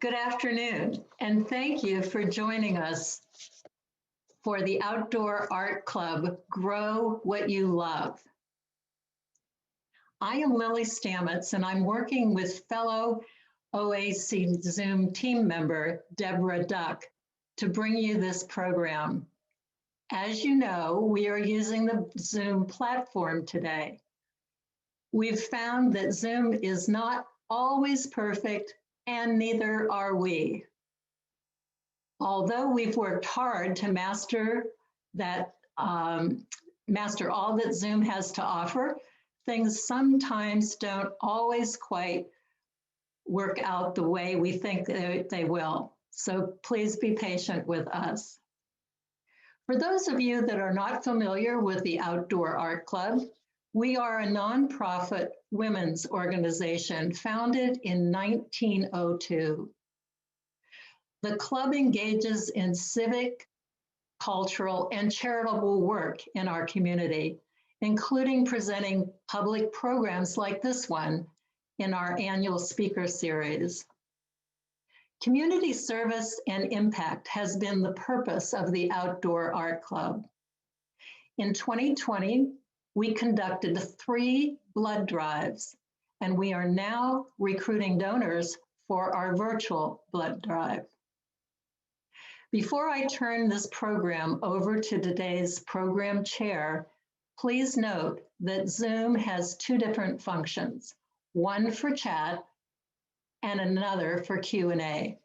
Good afternoon, and thank you for joining us for the Outdoor Art Club, Grow What You Love. I am Lily Stamets, and I'm working with fellow OAC Zoom team member, Deborah Duck, to bring you this program. As you know, we are using the Zoom platform today. We've found that Zoom is not always perfect, and neither are we. Although we've worked hard to master all that Zoom has to offer, things sometimes don't always quite work out the way we think they will. So please be patient with us. For those of you that are not familiar with the Outdoor Art Club, we are a nonprofit women's organization founded in 1902. The club engages in civic, cultural, and charitable work in our community, including presenting public programs like this one in our annual speaker series. Community service and impact has been the purpose of the Outdoor Art Club. In 2020, we conducted 3 blood drives, and we are now recruiting donors for our virtual blood drive. Before I turn this program over to today's program chair, please note that Zoom has 2 different functions, one for chat and another for Q&A.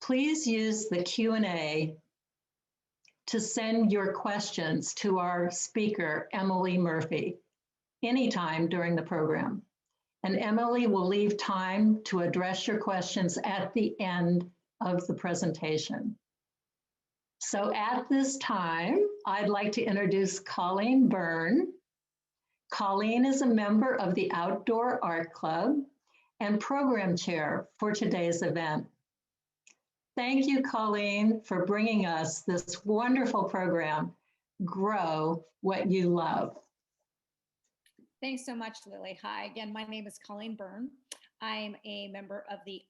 Please use the Q&A to send your questions to our speaker, Emily Murphy, anytime during the program. And Emily will leave time to address your questions at the end of the presentation. So at this time, I'd like to introduce Colleen Byrne. Colleen is a member of the Outdoor Art Club and program chair for today's event. Thank you, Colleen, for bringing us this wonderful program, Grow What You Love. Thanks so much, Lily. Hi, again, my name is Colleen Byrne. I'm a member of the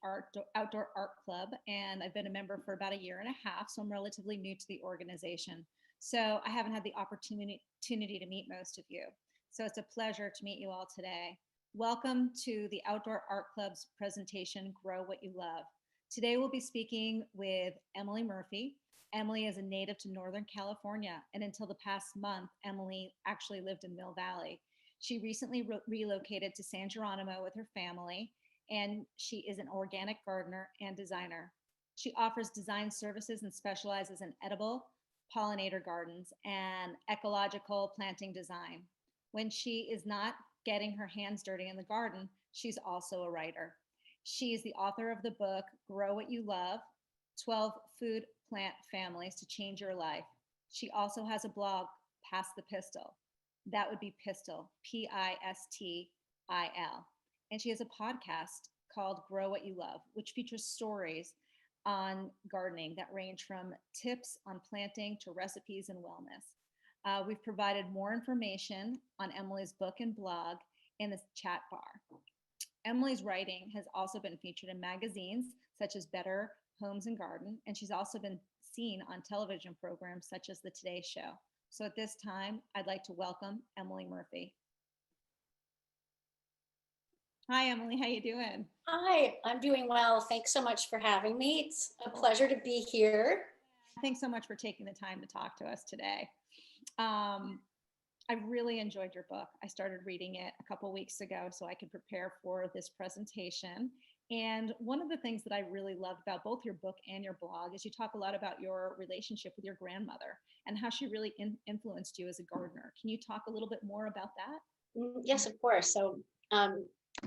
Outdoor Art Club, and I've been a member for about 1.5 years, so I'm relatively new to the organization. So I haven't had the opportunity to meet most of you. So it's a pleasure to meet you all today. Welcome to the Outdoor Art Club's presentation, Grow What You Love. Today we'll be speaking with Emily Murphy. Emily is a native to Northern California, and until the past month, Emily actually lived in Mill Valley. She recently relocated to San Geronimo with her family, and she is an organic gardener and designer. She offers design services and specializes in edible pollinator gardens and ecological planting design. When she is not getting her hands dirty in the garden, she's also a writer. She is the author of the book, Grow What You Love, 12 Food Plant Families to Change Your Life. She also has a blog, Pass the Pistil. That would be Pistil, Pistil. And she has a podcast called Grow What You Love, which features stories on gardening that range from tips on planting to recipes and wellness. We've provided more information on Emily's book and blog in the chat bar. Emily's writing has also been featured in magazines such as Better Homes and Garden, and she's also been seen on television programs such as The Today Show. So at this time, I'd like to welcome Emily Murphy. Hi, Emily, how you doing? Hi, I'm doing well. Thanks so much for having me. It's a pleasure to be here. Thanks so much for taking the time to talk to us today. I really enjoyed your book. I started reading it a couple weeks ago so I could prepare for this presentation. And one of the things that I really loved about both your book and your blog is you talk a lot about your relationship with your grandmother and how she really influenced you as a gardener. Can you talk a little bit more about that? Yes, of course. So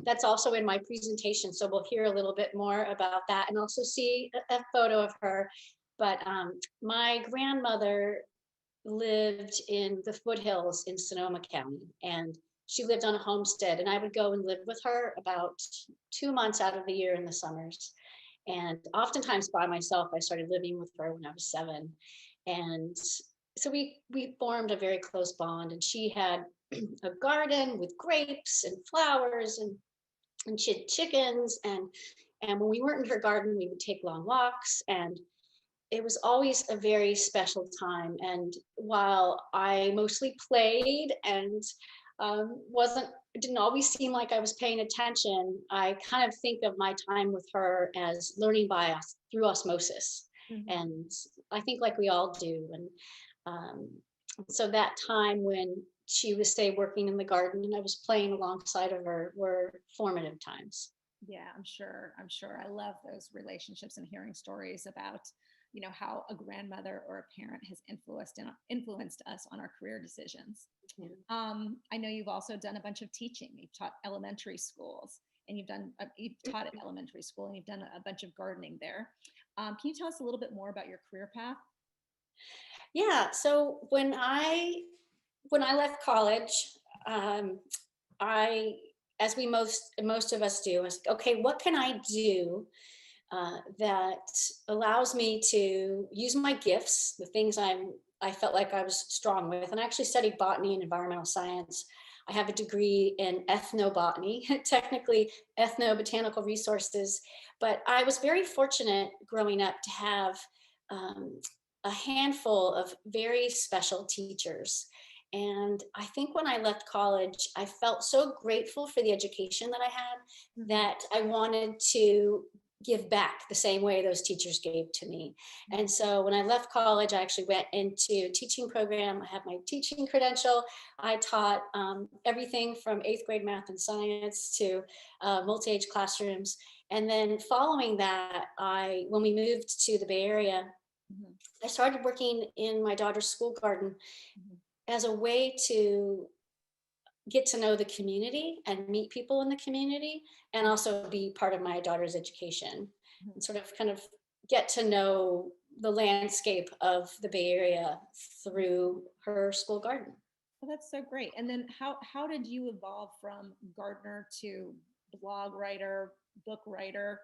that's also in my presentation. So we'll hear a little bit more about that and also see a photo of her. But my grandmother lived in the foothills in Sonoma County, and she lived on a homestead, and I would go and live with her about 2 months out of the year in the summers. And oftentimes by myself. I started living with her when I was 7. And so we formed a very close bond, and she had a garden with grapes and flowers, and and she had chickens, and when we weren't in her garden, we would take long walks, and it was always a very special time. And while I mostly played and wasn't didn't always seem like I was paying attention, I kind of think of my time with her as learning by us through osmosis. Mhm. And I think like we all do. And um, so that time when she was, say, working in the garden and I was playing alongside of her were formative times. Yeah, I'm sure. I'm sure. I love those relationships and hearing stories about, how a grandmother or a parent has influenced us on our career decisions. Yeah. I know you've also done a bunch of teaching. You've taught elementary schools, and you've taught at elementary school, and you've done a bunch of gardening there. Can you tell us a little bit more about your career path? Yeah. So when I left college, um, I, as we most of us do, I was like, okay, what can I do that allows me to use my gifts, the things I felt like I was strong with. And I actually studied botany and environmental science. I have a degree in ethnobotany, technically ethnobotanical resources. But I was very fortunate growing up to have um, a handful of very special teachers. And I think when I left college, I felt so grateful for the education that I had Mhm. that I wanted to give back the same way those teachers gave to me. And so when I left college, I actually went into a teaching program. I have my teaching credential. I taught everything from 8th grade math and science to multi-age classrooms. And then following that, when we moved to the Bay Area, Mhm. I started working in my daughter's school garden Mhm. as a way to get to know the community and meet people in the community and also be part of my daughter's education Mhm. and sort of kind of get to know the landscape of the Bay Area through her school garden. Well, that's so great. And then how did you evolve from gardener to blog writer, book writer?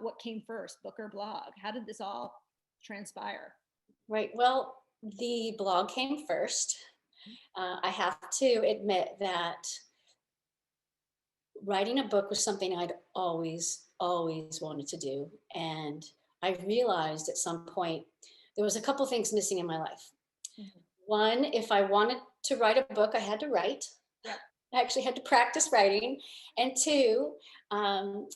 What came first, book or blog? How did this all transpire? Right. Well, the blog came first. I have to admit that writing a book was something I'd always wanted to do. And I realized at some point there was a couple things missing in my life. Mhm. One, if I wanted to write a book, I had to write. Yep. I actually had to practice writing. And two, um,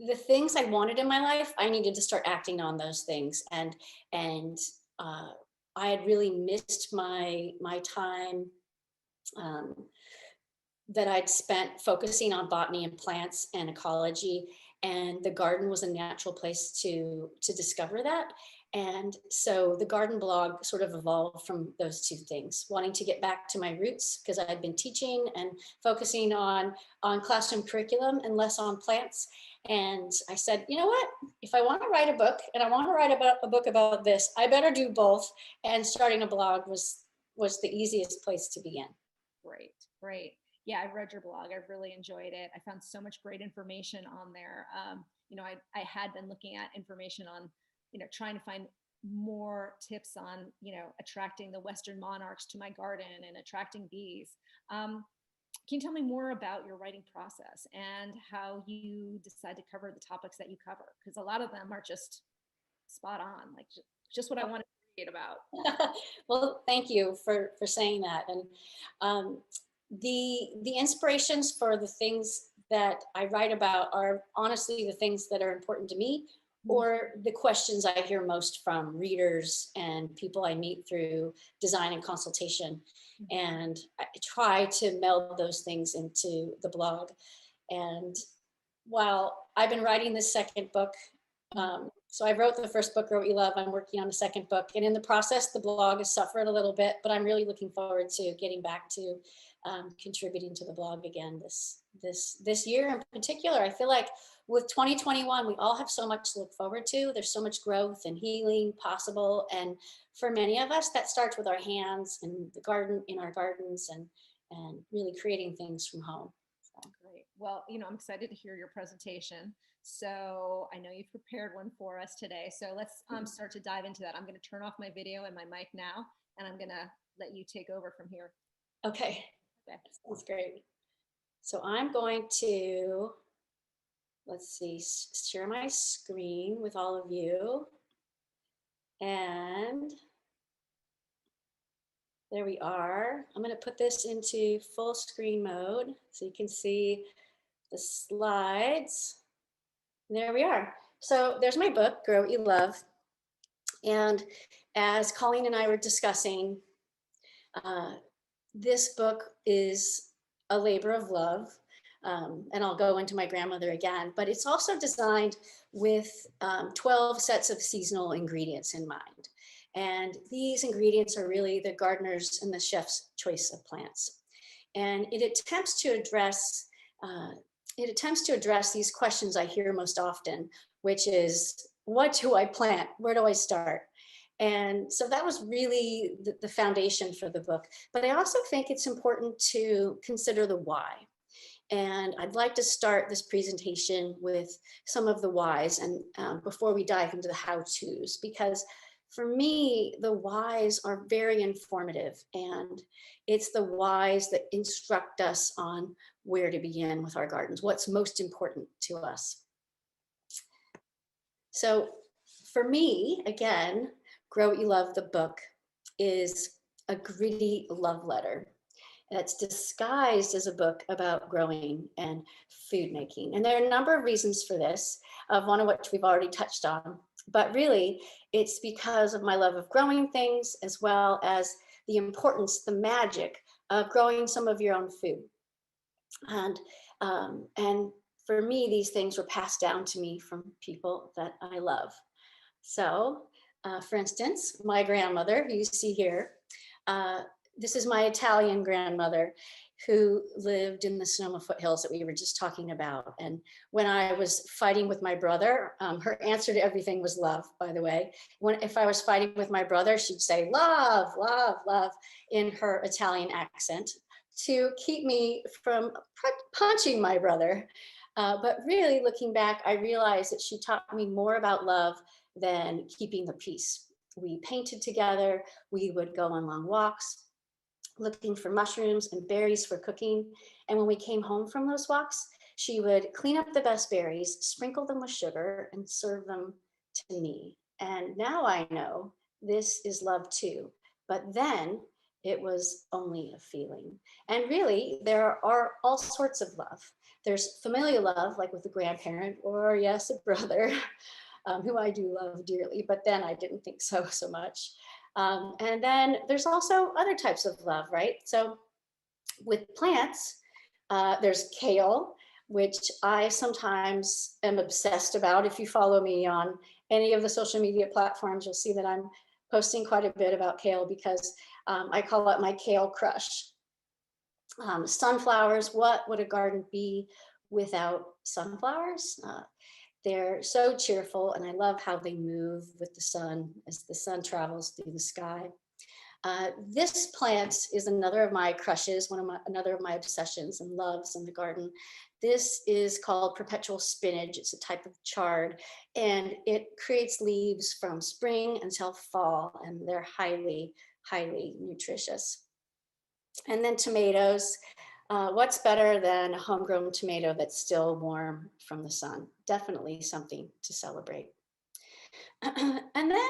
the things I wanted in my life, I needed to start acting on those things. And uh, I had really missed my time um, that I'd spent focusing on botany and plants and ecology, and the garden was a natural place to discover that. And so the garden blog sort of evolved from those two things, wanting to get back to my roots because I had been teaching and focusing on classroom curriculum and less on plants. And I said, you know what? If I want to write a book and I want to write about a book about this, I better do both. And starting a blog was the easiest place to begin. Great, great. Yeah, I've read your blog. I've really enjoyed it. I found so much great information on there. I had been looking at information on, trying to find more tips on, attracting the Western monarchs to my garden and attracting bees. Can you tell me more about your writing process and how you decide to cover the topics that you cover? Because a lot of them are just spot on, like just what I want to read about. Well, thank you for saying that. And um, the inspirations for the things that I write about are honestly the things that are important to me, Mhm. or the questions I hear most from readers and people I meet through design and consultation. And I try to meld those things into the blog. And while I've been writing this second book, so I wrote the first book, Grow What You Love. I'm working on the second book. And in the process, the blog has suffered a little bit, but I'm really looking forward to getting back to contributing to the blog again this year in particular. I feel like with 2021, we all have so much to look forward to. There's so much growth and healing possible. And for many of us, that starts with our hands and the garden, in our gardens, and really creating things from home. So. Great. Well, I'm excited to hear your presentation. So I know you've prepared one for us today. So let's start to dive into that. I'm going to turn off my video and my mic now, and I'm going to let you take over from here. Okay, Okay. that sounds great. So I'm going to let's see, share my screen with all of you. And there we are. I'm going to put this into full screen mode so you can see the slides. And there we are. So there's my book, Grow What You Love. And as Colleen and I were discussing, this book is a labor of love. And I'll go into my grandmother again, but it's also designed with 12 sets of seasonal ingredients in mind. And these ingredients are really the gardener's and the chef's choice of plants. And it attempts to address these questions I hear most often, which is, what do I plant? Where do I start? And so that was really the foundation for the book. But I also think it's important to consider the why. And I'd like to start this presentation with some of the whys, and before we dive into the how-tos, because for me, the whys are very informative, and it's the whys that instruct us on where to begin with our gardens, what's most important to us. So for me, again, Grow What You Love, the book, is a gritty love letter. And it's disguised as a book about growing and food making. And there are a number of reasons for this, one of which we've already touched on. But really, it's because of my love of growing things, as well as the importance, the magic of growing some of your own food. And for me, these things were passed down to me from people that I love. So, for instance, my grandmother, who you see here, this is my Italian grandmother who lived in the Sonoma foothills that we were just talking about. And when I was fighting with my brother, her answer to everything was love, by the way. If I was fighting with my brother, she'd say, love, love, love, in her Italian accent to keep me from punching my brother. But really, looking back, I realized that she taught me more about love than keeping the peace. We painted together, we would go on long walks, looking for mushrooms and berries for cooking. And when we came home from those walks, she would clean up the best berries, sprinkle them with sugar, and serve them to me. And now I know this is love too. But then it was only a feeling. And really, there are all sorts of love. There's familial love, like with a grandparent, or yes, a brother, who I do love dearly, but then I didn't think so much. And then there's also other types of love, right? So with plants, there's kale, which I sometimes am obsessed about. If you follow me on any of the social media platforms, you'll see that I'm posting quite a bit about kale because I call it my kale crush. Sunflowers, what would a garden be without sunflowers? They're so cheerful, and I love how they move with the sun as the sun travels through the sky. This plant is another of my crushes, another of my obsessions and loves in the garden. This is called perpetual spinach. It's a type of chard, and it creates leaves from spring until fall, and they're highly, highly nutritious. And then tomatoes. What's better than a homegrown tomato that's still warm from the sun? Definitely something to celebrate. And then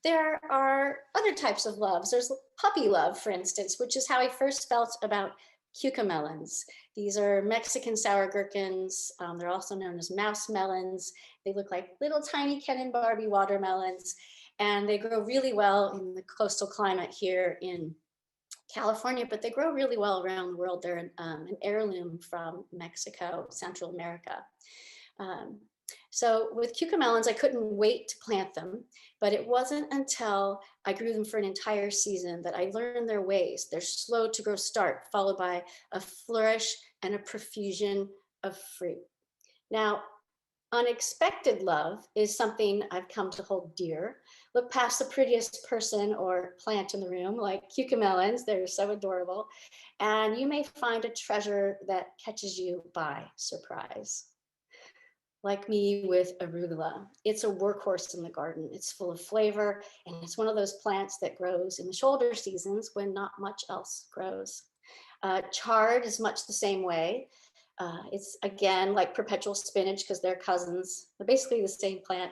there are other types of loves. There's puppy love, for instance, which is how I first felt about cucamelons. These are Mexican sour gherkins. They're also known as mouse melons. They look like little tiny Ken and Barbie watermelons, and they grow really well in the coastal climate here in California, but they grow really well around the world. They're an heirloom from Mexico, Central America. So with cucamelons, I couldn't wait to plant them, but it wasn't until I grew them for an entire season that I learned their ways. They're slow to grow start, followed by a flourish and a profusion of fruit. Now, unexpected love is something I've come to hold dear. Look past the prettiest person or plant in the room, like cucamelons, they're so adorable, and you may find a treasure that catches you by surprise. Like me with arugula. It's a workhorse in the garden. It's full of flavor, and it's one of those plants that grows in the shoulder seasons when not much else grows. Chard is much the same way. It's again like perpetual spinach because they're cousins. They're basically the same plant.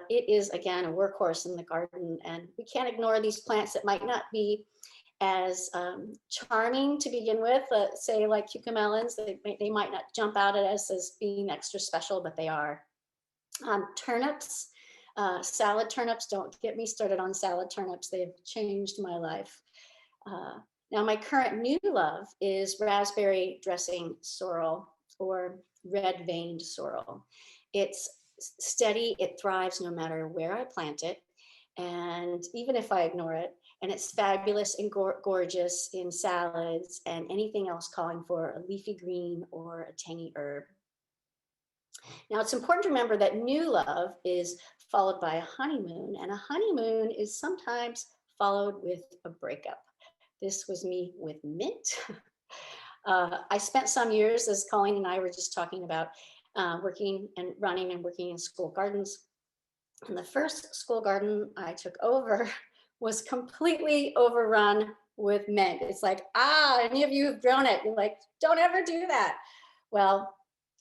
It is again a workhorse in the garden, and we can't ignore these plants that might not be as charming to begin with. Say like cucamelons, they might not jump out at us as being extra special, but they are. Turnips, salad turnips. Don't get me started on salad turnips. They've changed my life. Uh, Now, my current new love is raspberry dressing sorrel, or red veined sorrel. It's steady, it thrives no matter where I plant it, and even if I ignore it. And it's fabulous and gorgeous in salads and anything else calling for a leafy green or a tangy herb. Now, it's important to remember that new love is followed by a honeymoon, and a honeymoon is sometimes followed with a breakup. This was me with mint. I spent some years, as Colleen and I were just talking about, working and running and working in school gardens. And the first school garden I took over was completely overrun with mint. It's like, any of you have grown it. You're like, don't ever do that. Well,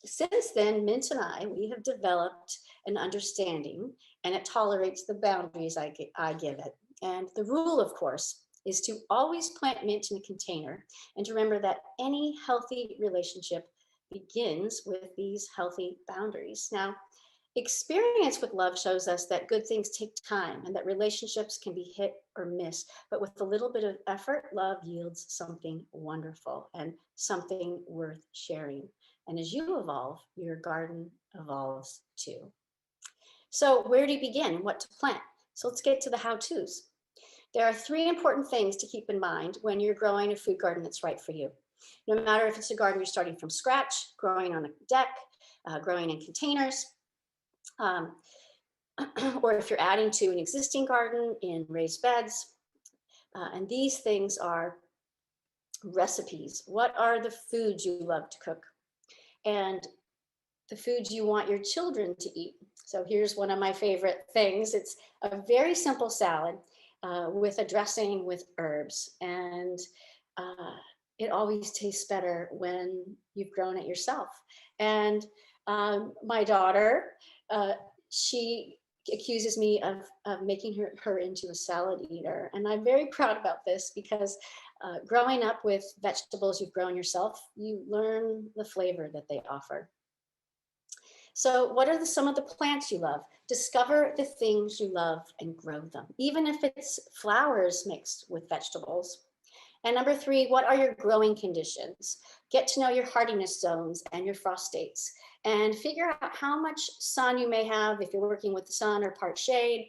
since then, Mint and we have developed an understanding, and it tolerates the boundaries I give it. And the rule, of course, is to always plant mint in a container, and to remember that any healthy relationship begins with these healthy boundaries. Now, experience with love shows us that good things take time and that relationships can be hit or miss, but with a little bit of effort, love yields something wonderful and something worth sharing. And as you evolve, your garden evolves too. So where do you begin and what to plant? So let's get to the how-tos. There are 3 important things to keep in mind when you're growing a food garden that's right for you. No matter if it's a garden you're starting from scratch, growing on a deck, growing in containers, or if you're adding to an existing garden in raised beds. And these things are recipes. What are the foods you love to cook? And the foods you want your children to eat. So here's one of my favorite things. It's a very simple salad with a dressing with herbs. And it always tastes better when you've grown it yourself. And my daughter, she accuses me of making her into a salad eater. And I'm very proud about this because growing up with vegetables you've grown yourself, you learn the flavor that they offer. So what are some of the plants you love? Discover the things you love and grow them, even if it's flowers mixed with vegetables. And number 3, what are your growing conditions? Get to know your hardiness zones and your frost dates, and figure out how much sun you may have if you're working with the sun or part shade,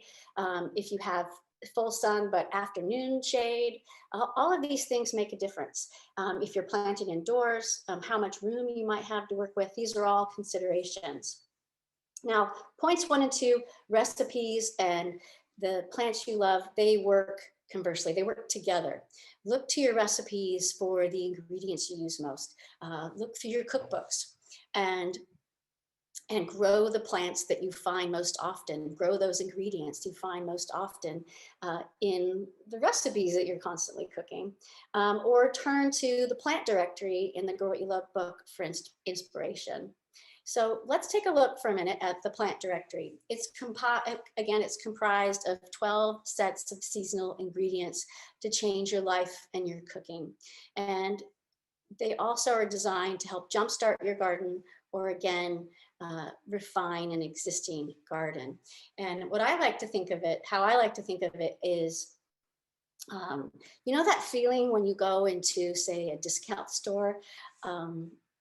if you have full sun but afternoon shade. All of these things make a difference. If you're planting indoors, how much room you might have to work with. These are all considerations. Now, points 1 and 2, recipes and the plants you love, they work conversely, they work together. Look to your recipes for the ingredients you use most. Look through your cookbooks and grow the plants that you find most often. Grow those ingredients you find most often in the recipes that you're constantly cooking. Or turn to the plant directory in the Grow What You Love book for inspiration. So let's take a look for a minute at the plant directory. It's comprised of 12 sets of seasonal ingredients to change your life and your cooking. And they also are designed to help jumpstart your garden, or again, refine an existing garden. And what I like to think of it, how I like to think of it is, you know that feeling when you go into, say, a discount store,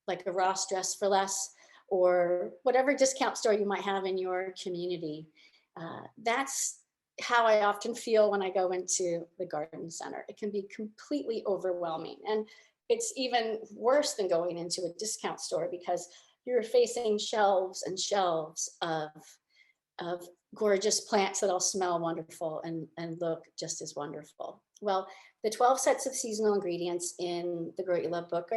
like a Ross Dress for Less, or whatever discount store you might have in your community. That's how I often feel when I go into the garden center. It can be completely overwhelming. And it's even worse than going into a discount store because you're facing shelves and shelves of gorgeous plants that all smell wonderful and look just as wonderful. Well, the 12 sets of seasonal ingredients in the Grow What You Love book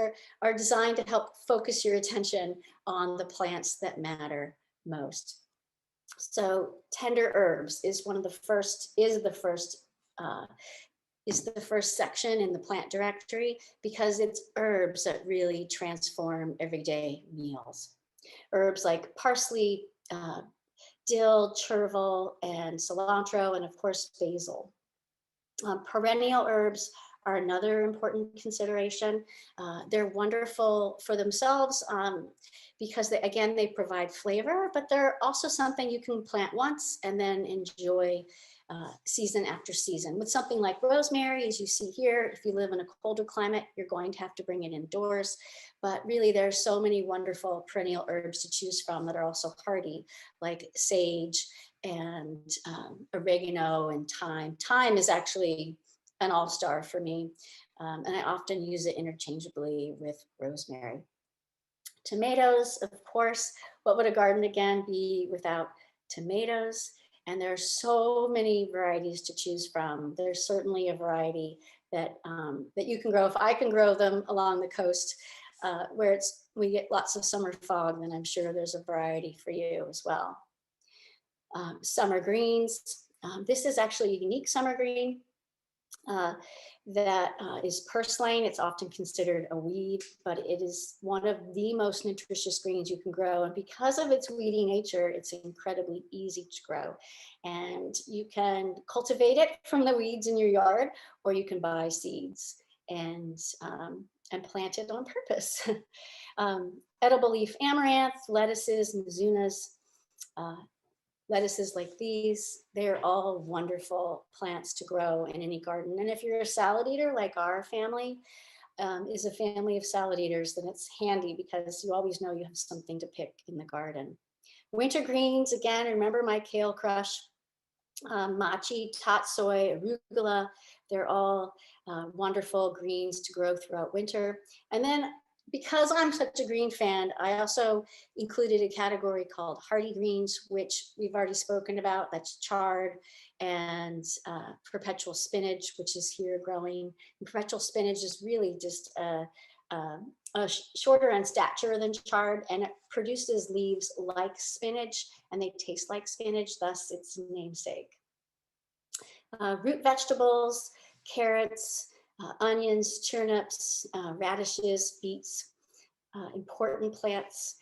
are designed to help focus your attention on the plants that matter most. So tender herbs is the first is the first section in the plant directory because it's herbs that really transform everyday meals. Herbs like parsley, dill, chervil, and cilantro, and of course, basil. Perennial herbs are another important consideration. They're wonderful for themselves because again, they provide flavor, but they're also something you can plant once and then enjoy season after season. With something like rosemary, as you see here, if you live in a colder climate, you're going to have to bring it indoors. But really, there's so many wonderful perennial herbs to choose from that are also hardy, like sage and oregano and thyme. Thyme is actually an all-star for me, and I often use it interchangeably with rosemary. Tomatoes, of course. What would a garden again be without tomatoes? And there's so many varieties to choose from. There's certainly a variety that that you can grow. If I can grow them along the coast where we get lots of summer fog, then I'm sure there's a variety for you as well. Summer greens. This is actually a unique summer green that is purslane. It's often considered a weed, but it is one of the most nutritious greens you can grow. And because of its weedy nature, it's incredibly easy to grow. And you can cultivate it from the weeds in your yard, or you can buy seeds and plant it on purpose. Edible leaf amaranth, lettuces, mizunas, lettuces like these, they're all wonderful plants to grow in any garden. And if you're a salad eater, like our family is a family of salad eaters, then it's handy because you always know you have something to pick in the garden. Winter greens, again, remember my kale crush, machi, tatsoi, arugula, they're all wonderful greens to grow throughout winter. And then because I'm such a green fan, I also included a category called hardy greens, which we've already spoken about. That's chard and perpetual spinach, which is here growing. And perpetual spinach is really just shorter in stature than chard, and it produces leaves like spinach, and they taste like spinach, thus its namesake. Root vegetables, carrots, onions, turnips, radishes, beets, important plants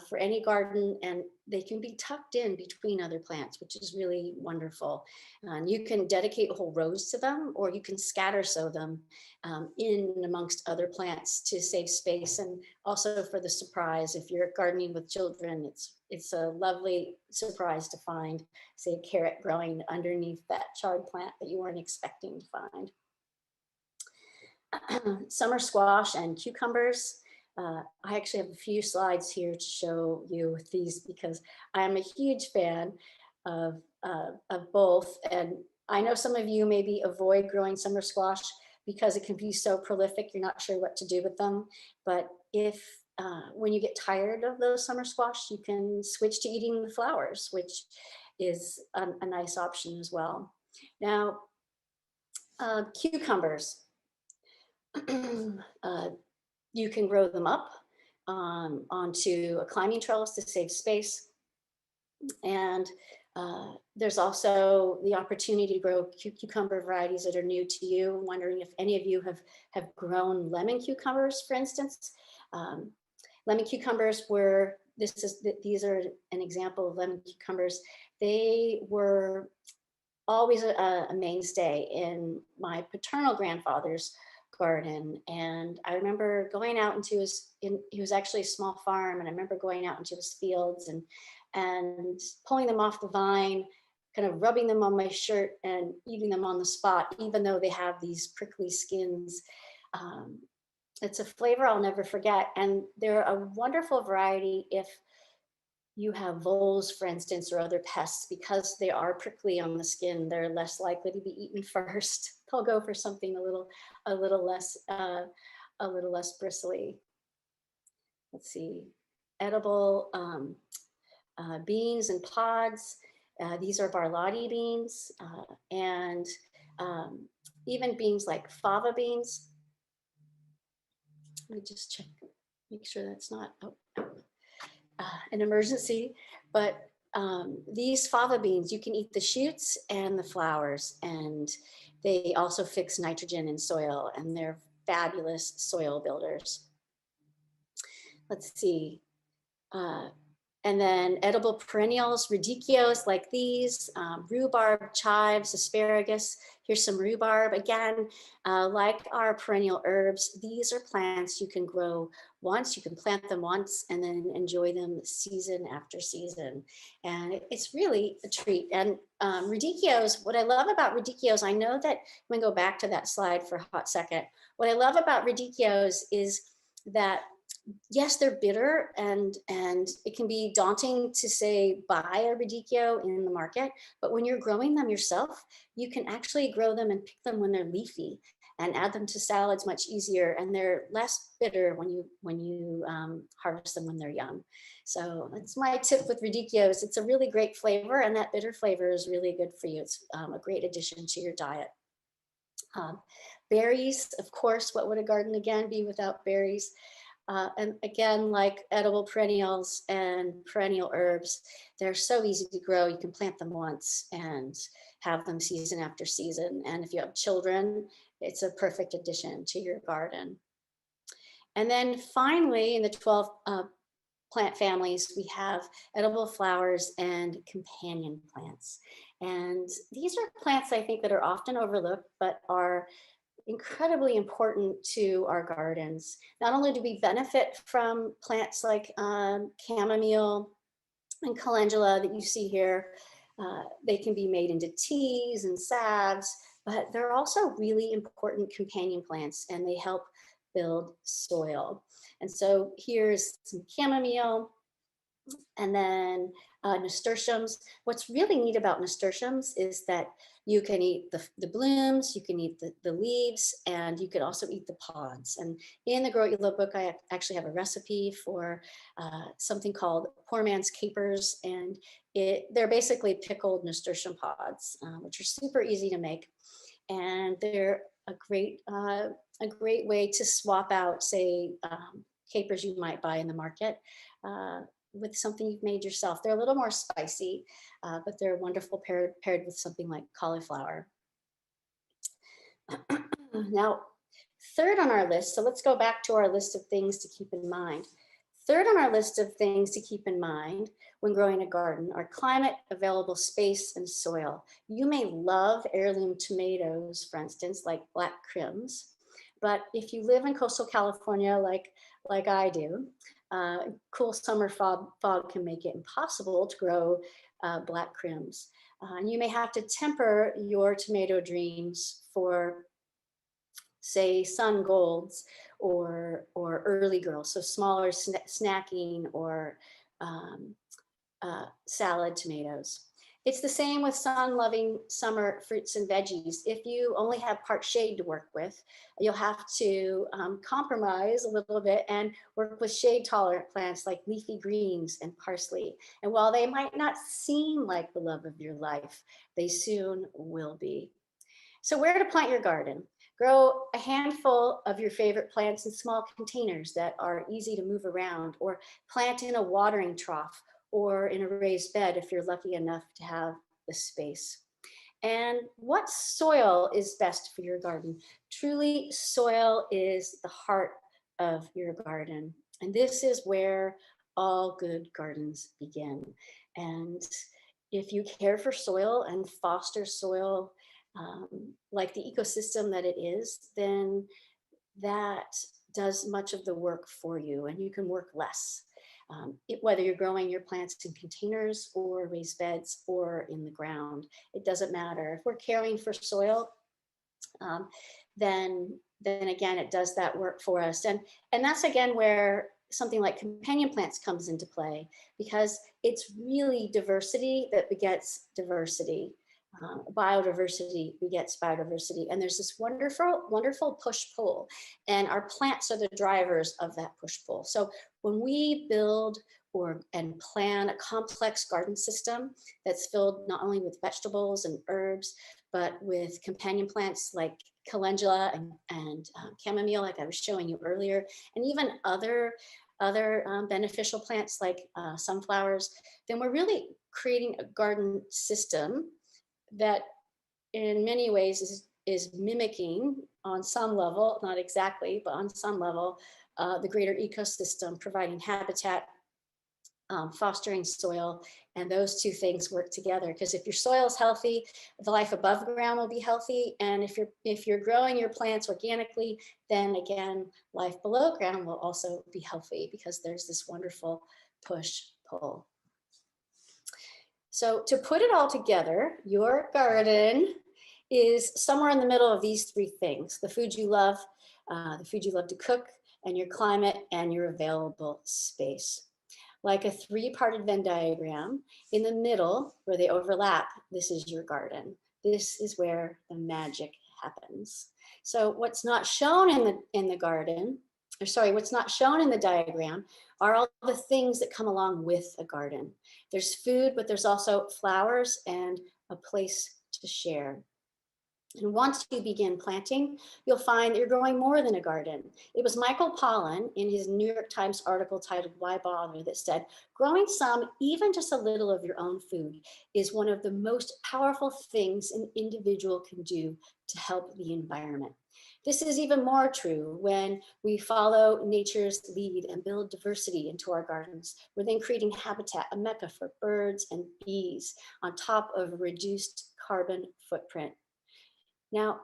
for any garden, and they can be tucked in between other plants, which is really wonderful. And you can dedicate whole rows to them, or you can scatter sow them in amongst other plants to save space, and also for the surprise. If you're gardening with children, it's a lovely surprise to find, say, a carrot growing underneath that chard plant that you weren't expecting to find. Summer squash and cucumbers. I actually have a few slides here to show you these because I am a huge fan of both. And I know some of you maybe avoid growing summer squash because it can be so prolific, you're not sure what to do with them. But if when you get tired of those summer squash, you can switch to eating the flowers, which is a nice option as well. Now, cucumbers. You can grow them up onto a climbing trellis to save space. And there's also the opportunity to grow cucumber varieties that are new to you. I'm wondering if any of you have grown lemon cucumbers, for instance. Lemon cucumbers were, these are an example of lemon cucumbers. They were always a mainstay in my paternal grandfather's garden. And I remember going out into he was actually a small farm, and I remember going out into his fields and pulling them off the vine, kind of rubbing them on my shirt and eating them on the spot, even though they have these prickly skins. It's a flavor I'll never forget. And they're a wonderful variety if you have voles, for instance, or other pests, because they are prickly on the skin, they're less likely to be eaten first. They'll go for something a little less bristly. Let's see, edible beans and pods. These are barlati beans, and even beans like fava beans. Let me just check, make sure that's not an emergency, but these fava beans, you can eat the shoots and the flowers, and they also fix nitrogen in soil, and they're fabulous soil builders. Let's see. And then edible perennials, radicchios like these, rhubarb, chives, asparagus. Here's some rhubarb. Again, like our perennial herbs, these are plants you can grow once, you can plant them once and then enjoy them season after season. And it's really a treat. And radicchios, what I love about radicchios, I know that, I'm gonna go back to that slide for a hot second. What I love about radicchios is that yes, they're bitter, and it can be daunting to say buy a radicchio in the market, but when you're growing them yourself, you can actually grow them and pick them when they're leafy and add them to salads much easier, and they're less bitter when you harvest them when they're young. So that's my tip with radicchios. It's a really great flavor, and that bitter flavor is really good for you. It's a great addition to your diet. Berries, of course, what would a garden again be without berries? And again, like edible perennials and perennial herbs, they're so easy to grow. You can plant them once and have them season after season. And if you have children, it's a perfect addition to your garden. And then finally, in the 12 plant families, we have edible flowers and companion plants. And these are plants I think that are often overlooked, but are incredibly important to our gardens. Not only do we benefit from plants like chamomile and calendula that you see here, they can be made into teas and salves, but they're also really important companion plants, and they help build soil. And so here's some chamomile, and then nasturtiums. What's really neat about nasturtiums is that you can eat the blooms, you can eat the leaves, and you can also eat the pods. And in the Grow What You Love book, I actually have a recipe for something called poor man's capers, and they're basically pickled nasturtium pods, which are super easy to make, and they're a great way to swap out, say, capers you might buy in the market with something you've made yourself. They're a little more spicy, but they're wonderful paired with something like cauliflower. Now, third on our list, so let's go back to our list of things to keep in mind. Third on our list of things to keep in mind when growing a garden are climate, available space, and soil. You may love heirloom tomatoes, for instance, like black crims, but if you live in coastal California like I do, cool summer fog can make it impossible to grow black crims. And you may have to temper your tomato dreams for, say, sun golds or early girls, so smaller snacking or salad tomatoes. It's the same with sun-loving summer fruits and veggies. If you only have part shade to work with, you'll have to compromise a little bit and work with shade-tolerant plants like leafy greens and parsley. And while they might not seem like the love of your life, they soon will be. So where to plant your garden? Grow a handful of your favorite plants in small containers that are easy to move around, or plant in a watering trough or in a raised bed if you're lucky enough to have the space. And what soil is best for your garden? Truly, soil is the heart of your garden. And this is where all good gardens begin. And if you care for soil and foster soil like the ecosystem that it is, then that does much of the work for you, and you can work less. Whether you're growing your plants in containers or raised beds or in the ground, it doesn't matter. If we're caring for soil, then again, it does that work for us. And that's again where something like companion plants comes into play, because it's really diversity that begets diversity. Biodiversity begets biodiversity, and there's this wonderful push-pull, and our plants are the drivers of that push-pull. So when we build and plan a complex garden system that's filled not only with vegetables and herbs, but with companion plants like calendula and chamomile, like I was showing you earlier, and even other beneficial plants like sunflowers, then we're really creating a garden system that in many ways is mimicking on some level, not exactly, but on some level, the greater ecosystem, providing habitat, fostering soil, and those two things work together. Because if your soil is healthy, the life above ground will be healthy, and if you're growing your plants organically, then again, life below ground will also be healthy, because there's this wonderful push-pull. So to put it all together, your garden is somewhere in the middle of these three things: the food you love to cook, and your climate, and your available space. Like a three-parted Venn diagram, in the middle where they overlap, this is your garden. This is where the magic happens. So what's not shown in the garden, or sorry, what's not shown in the diagram are all the things that come along with a garden. There's food, but there's also flowers and a place to share. And once you begin planting, you'll find that you're growing more than a garden. It was Michael Pollan in his New York Times article titled "Why Bother?" that said, growing some, even just a little of your own food, is one of the most powerful things an individual can do to help the environment. This is even more true when we follow nature's lead and build diversity into our gardens. We're then creating habitat, a mecca for birds and bees, on top of a reduced carbon footprint. Now,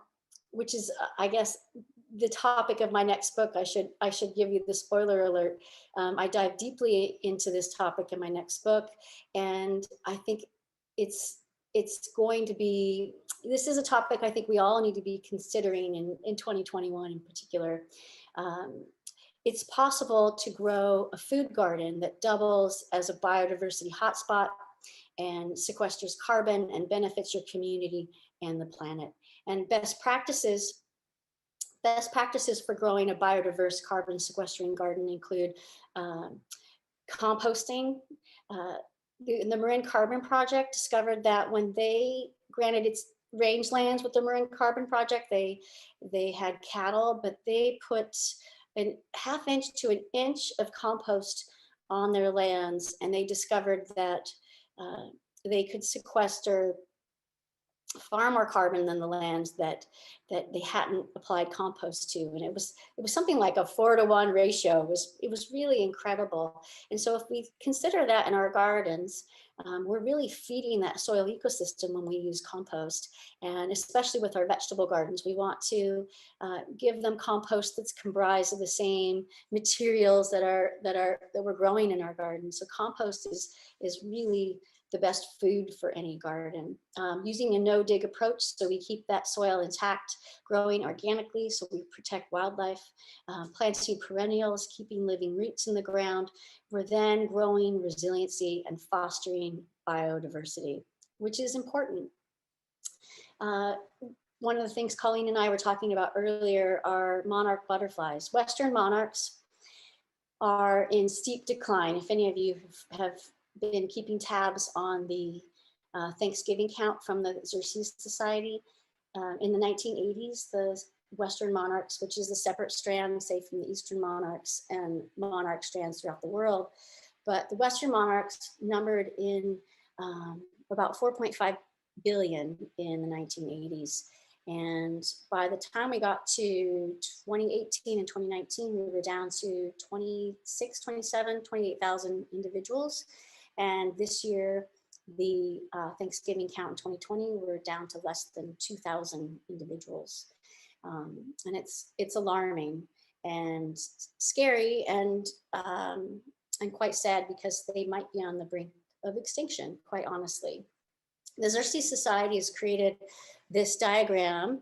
which is, I guess, the topic of my next book. I should give you the spoiler alert. I dive deeply into this topic in my next book, and I think it's going to be, this is a topic I think we all need to be considering in 2021 in particular. It's possible to grow a food garden that doubles as a biodiversity hotspot and sequesters carbon and benefits your community and the planet. And best practices for growing a biodiverse carbon sequestering garden include composting. The Marin Carbon Project discovered that when they granted its rangelands with the Marin Carbon Project, they had cattle, but they put a ½ inch to an inch of compost on their lands, and they discovered that they could sequester far more carbon than the lands that they hadn't applied compost to, and it was something like a 4-to-1 ratio. It was really incredible. And so if we consider that in our gardens, we're really feeding that soil ecosystem when we use compost, and especially with our vegetable gardens, we want to give them compost that's comprised of the same materials that we're growing in our garden. So compost is really the best food for any garden. Using a no-dig approach, so we keep that soil intact, growing organically, so we protect wildlife, planting perennials, keeping living roots in the ground. We're then growing resiliency and fostering biodiversity, which is important. One of the things Colleen and I were talking about earlier are monarch butterflies. Western monarchs are in steep decline. If any of you have been keeping tabs on the Thanksgiving count from the Xerces Society, in the 1980s, the Western monarchs, which is a separate strand, say, from the Eastern monarchs and monarch strands throughout the world, but the Western monarchs numbered in about 4.5 billion in the 1980s. And by the time we got to 2018 and 2019, we were down to 26, 27, 28,000 individuals. And this year, the Thanksgiving count in 2020, we're down to less than 2,000 individuals. And it's alarming and scary and quite sad, because they might be on the brink of extinction, quite honestly. The Xerces Society has created this diagram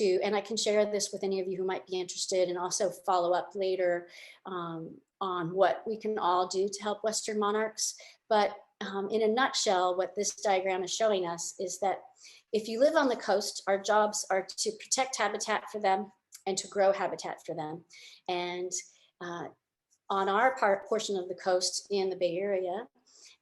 and I can share this with any of you who might be interested, and also follow up later on what we can all do to help Western monarchs. But in a nutshell, what this diagram is showing us is that if you live on the coast, our jobs are to protect habitat for them and to grow habitat for them. And on our portion of the coast in the Bay Area,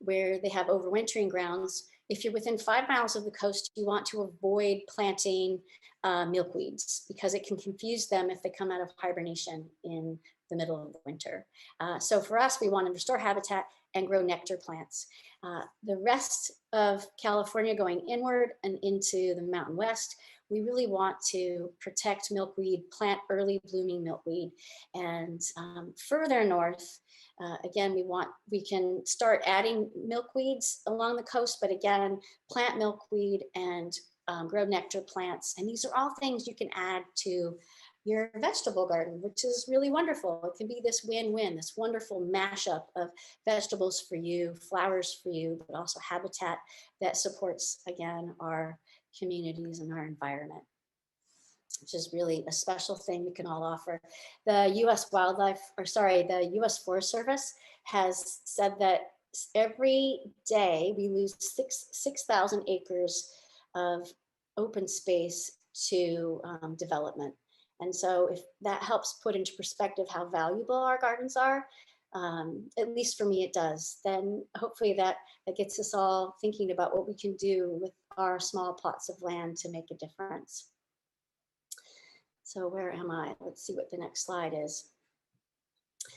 where they have overwintering grounds, if you're within 5 miles of the coast, you want to avoid planting milkweeds, because it can confuse them if they come out of hibernation in the middle of the winter. So for us, we want to restore habitat and grow nectar plants. The rest of California going inward and into the Mountain West, we really want to protect milkweed, plant early blooming milkweed. And further north, again, we can start adding milkweeds along the coast, but again, plant milkweed and grow nectar plants. And these are all things you can add to your vegetable garden, which is really wonderful. It can be this win-win, this wonderful mashup of vegetables for you, flowers for you, but also habitat that supports, again, our communities and our environment, which is really a special thing we can all offer. The the US Forest Service has said that every day we lose 6,000 acres of open space to development. And so if that helps put into perspective how valuable our gardens are, at least for me it does, then hopefully that gets us all thinking about what we can do with our small plots of land to make a difference. So where am I? Let's see what the next slide is.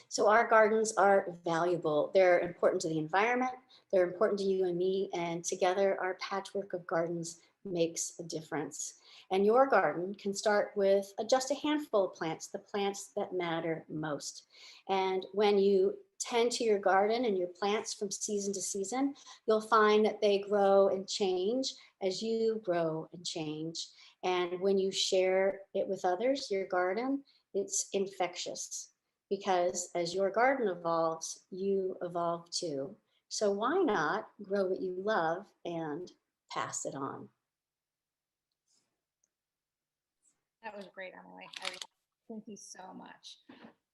So our gardens are valuable. They're important to the environment. They're important to you and me. And together our patchwork of gardens makes a difference. And your garden can start with just a handful of plants, the plants that matter most. And when you tend to your garden and your plants from season to season, you'll find that they grow and change as you grow and change. And when you share it with others, your garden, it's infectious, because as your garden evolves, you evolve too. So why not grow what you love and pass it on? That was great, Emily. Thank you so much.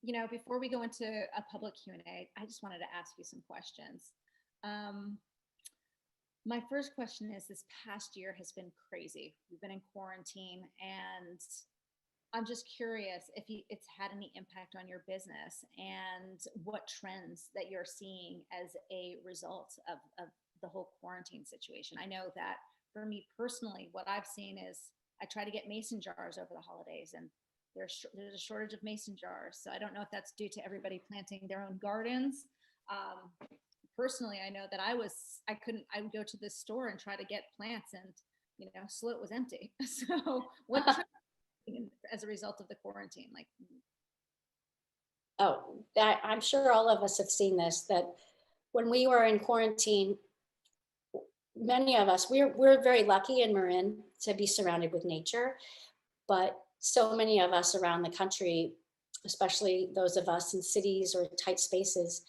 You know, before we go into a public Q&A, I just wanted to ask you some questions. My first question is, this past year has been crazy. We've been in quarantine, and I'm just curious if it's had any impact on your business and what trends that you're seeing as a result of the whole quarantine situation. I know that for me personally, what I've seen is I try to get mason jars over the holidays, and there's a shortage of mason jars. So I don't know if that's due to everybody planting their own gardens. Personally, I know that I would go to this store and try to get plants, and sloot was empty. So what as a result of the quarantine, like? Oh, I'm sure all of us have seen this, that when we were in quarantine, many of us, we're very lucky in Marin to be surrounded with nature, but so many of us around the country, especially those of us in cities or tight spaces,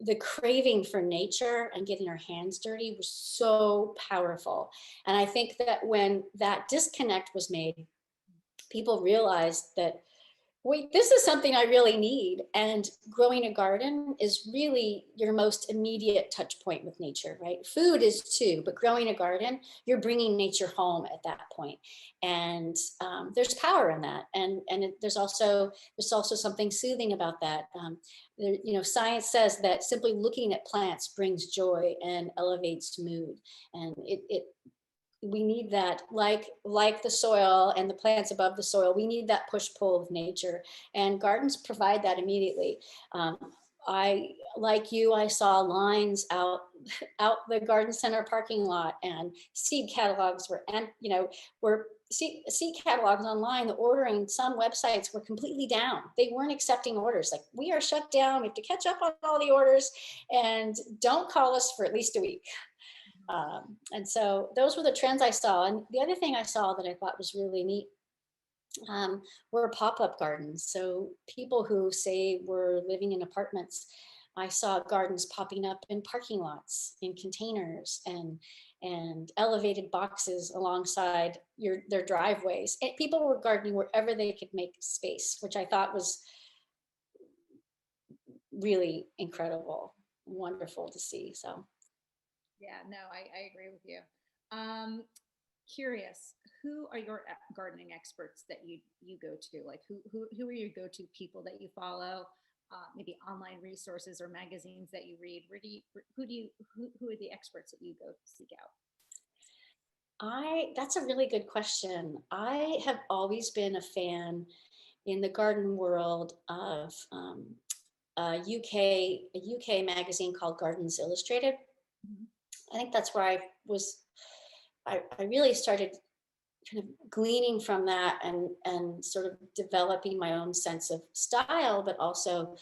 the craving for nature and getting our hands dirty was so powerful. And I think that when that disconnect was made, people realized that, wait, this is something I really need. And growing a garden is really your most immediate touch point with nature, right? Food is too, but growing a garden, you're bringing nature home at that point. And there's power in that. And there's also something soothing about that. Science says that simply looking at plants brings joy and elevates mood. And we need that, like the soil and the plants above the soil, we need that push-pull of nature, and gardens provide that immediately. Like you, I saw lines out the garden center parking lot, and seed catalogs seed catalogs online. The ordering, some websites were completely down. They weren't accepting orders. Like, we are shut down. We have to catch up on all the orders, and don't call us for at least a week. And so those were the trends I saw. And the other thing I saw that I thought was really neat were pop-up gardens. So people who say were living in apartments, I saw gardens popping up in parking lots, in containers, and elevated boxes alongside their driveways. And people were gardening wherever they could make space, which I thought was really incredible, wonderful to see. So. Yeah, no, I agree with you. Curious, who are your gardening experts that you go to? Like, who are your go-to people that you follow? Maybe online resources or magazines that you read. Who are the experts that you go seek out? That's a really good question. I have always been a fan in the garden world of UK magazine called Gardens Illustrated. I think that's where I really started kind of gleaning from that and sort of developing my own sense of style, but also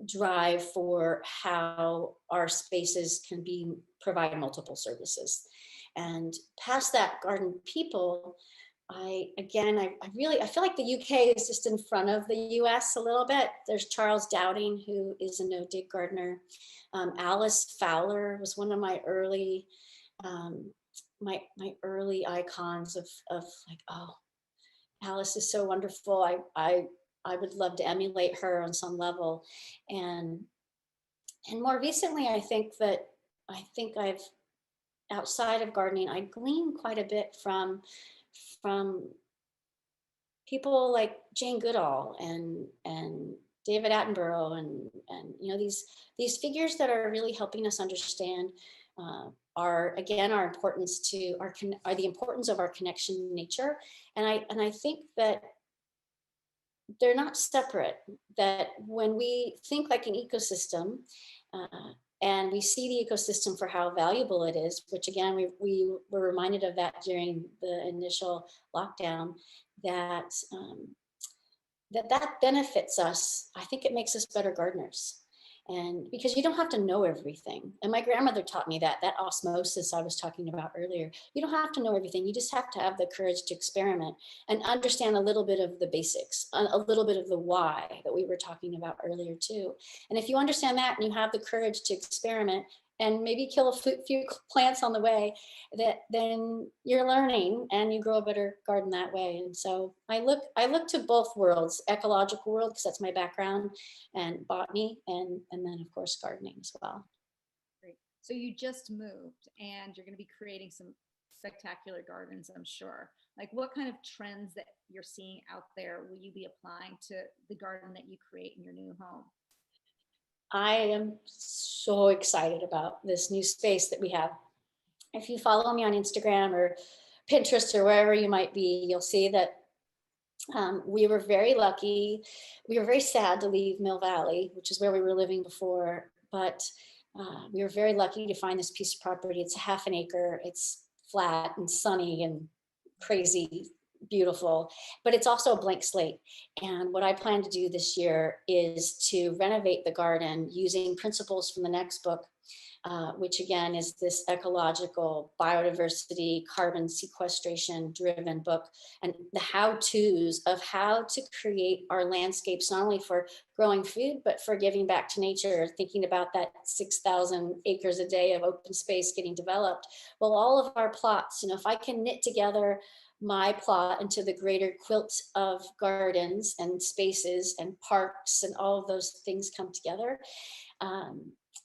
drive for how our spaces can provide multiple services. And past that, garden people, I feel like the UK is just in front of the US a little bit. There's Charles Dowding, who is a no-dig gardener. Alice Fowler was one of my early my early icons of like, oh, Alice is so wonderful. I would love to emulate her on some level. And more recently, I think I've, outside of gardening, I glean quite a bit from people like Jane Goodall and David Attenborough and you know, these figures that are really helping us understand our importance to the importance of our connection to nature. And I think that they're not separate, that when we think like an ecosystem, and we see the ecosystem for how valuable it is, which again, we were reminded of that during the initial lockdown, that that benefits us. I think it makes us better gardeners. And because you don't have to know everything. And my grandmother taught me that osmosis I was talking about earlier. You don't have to know everything. You just have to have the courage to experiment and understand a little bit of the basics, a little bit of the why that we were talking about earlier too. And if you understand that and you have the courage to experiment and maybe kill a few plants on the way, then you're learning and you grow a better garden that way. And so I look to both worlds, ecological world, because that's my background, and botany, and then of course gardening as well. Great. So you just moved and you're going to be creating some spectacular gardens, I'm sure. Like, what kind of trends that you're seeing out there will you be applying to the garden that you create in your new home? I am so excited about this new space that we have. If you follow me on Instagram or Pinterest or wherever you might be, you'll see that we were very lucky. We were very sad to leave Mill Valley, which is where we were living before, but we were very lucky to find this piece of property. It's 1/2 acre. It's flat and sunny and crazy beautiful, but it's also a blank slate. And what I plan to do this year is to renovate the garden using principles from the next book, which again is this ecological biodiversity, carbon sequestration driven book, and the how-tos of how to create our landscapes, not only for growing food, but for giving back to nature, thinking about that 6,000 acres a day of open space getting developed. Well, all of our plots, you know, if I can knit together my plot into the greater quilt of gardens and spaces and parks and all of those things come together,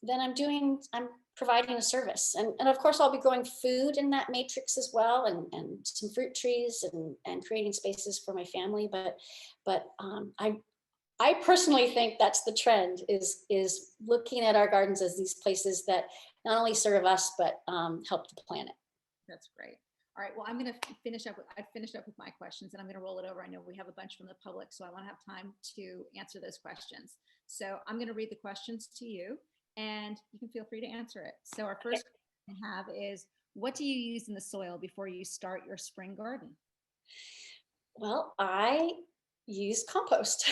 then I'm providing a service. And of course, I'll be growing food in that matrix as well, and some fruit trees and creating spaces for my family. But I personally think that's the trend, is looking at our gardens as these places that not only serve us, but help the planet. That's great. All right, well, I'm going to I've finished up with my questions, and I'm going to roll it over. I know we have a bunch from the public, so I want to have time to answer those questions. So I'm going to read the questions to you, and you can feel free to answer it. So our first question I have is, what do you use in the soil before you start your spring garden? Well, I use compost.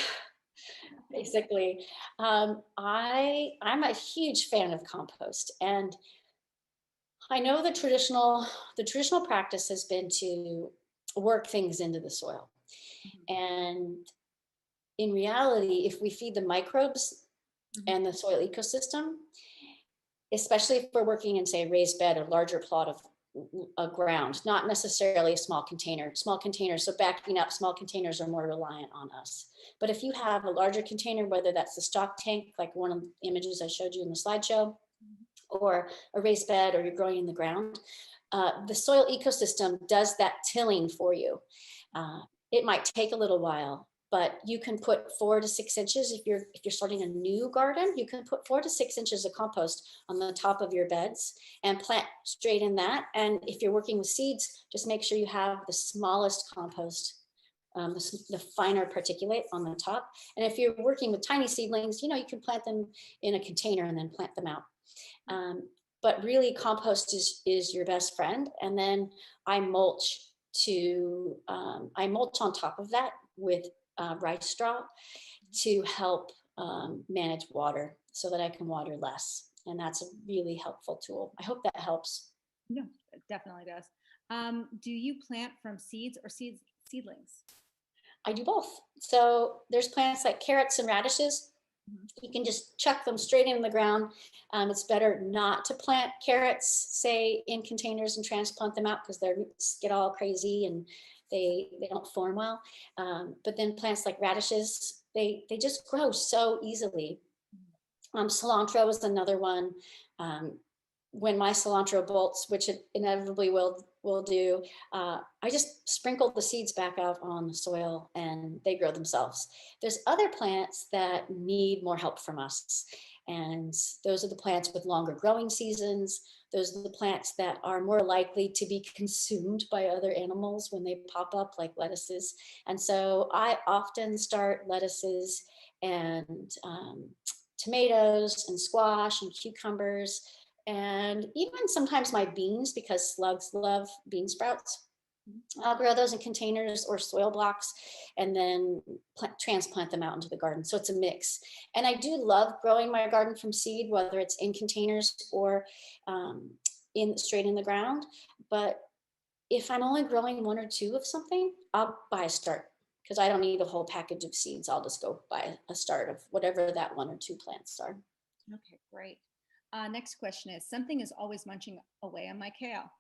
Basically, I'm a huge fan of compost, and I know the traditional practice has been to work things into the soil. And in reality, if we feed the microbes and the soil ecosystem, especially if we're working in, say, a raised bed or larger plot of ground, not necessarily a small container. Small containers, so backing up, small containers are more reliant on us. But if you have a larger container, whether that's the stock tank, like one of the images I showed you in the slideshow, or a raised bed, or you're growing in the ground, the soil ecosystem does that tilling for you. It might take a little while, but you can put 4 to 6 inches. If you're starting a new garden, you can put 4 to 6 inches of compost on the top of your beds and plant straight in that. And if you're working with seeds, just make sure you have the smallest compost the finer particulate on the top. And if you're working with tiny seedlings, you can plant them in a container and then plant them out. But really compost is your best friend. And then I mulch on top of that with rice straw to help manage water so that I can water less. And that's a really helpful tool. I hope that helps. No, it definitely does. Do you plant from seeds or seedlings? I do both. So there's plants like carrots and radishes. You can just chuck them straight in the ground. It's better not to plant carrots, say, in containers and transplant them out because their roots get all crazy and they don't form well. But then plants like radishes, they just grow so easily. Cilantro is another one. When my cilantro bolts, which it inevitably will do, I just sprinkle the seeds back out on the soil and they grow themselves. There's other plants that need more help from us. And those are the plants with longer growing seasons. Those are the plants that are more likely to be consumed by other animals when they pop up, like lettuces. And so I often start lettuces and tomatoes and squash and cucumbers, and even sometimes my beans, because slugs love bean sprouts. I'll grow those in containers or soil blocks and then transplant them out into the garden. So it's a mix. And I do love growing my garden from seed, whether it's in containers or straight in the ground. But if I'm only growing one or two of something, I'll buy a start because I don't need a whole package of seeds. I'll just go buy a start of whatever that one or two plants are. Okay, great. Next question is, something is always munching away on my kale.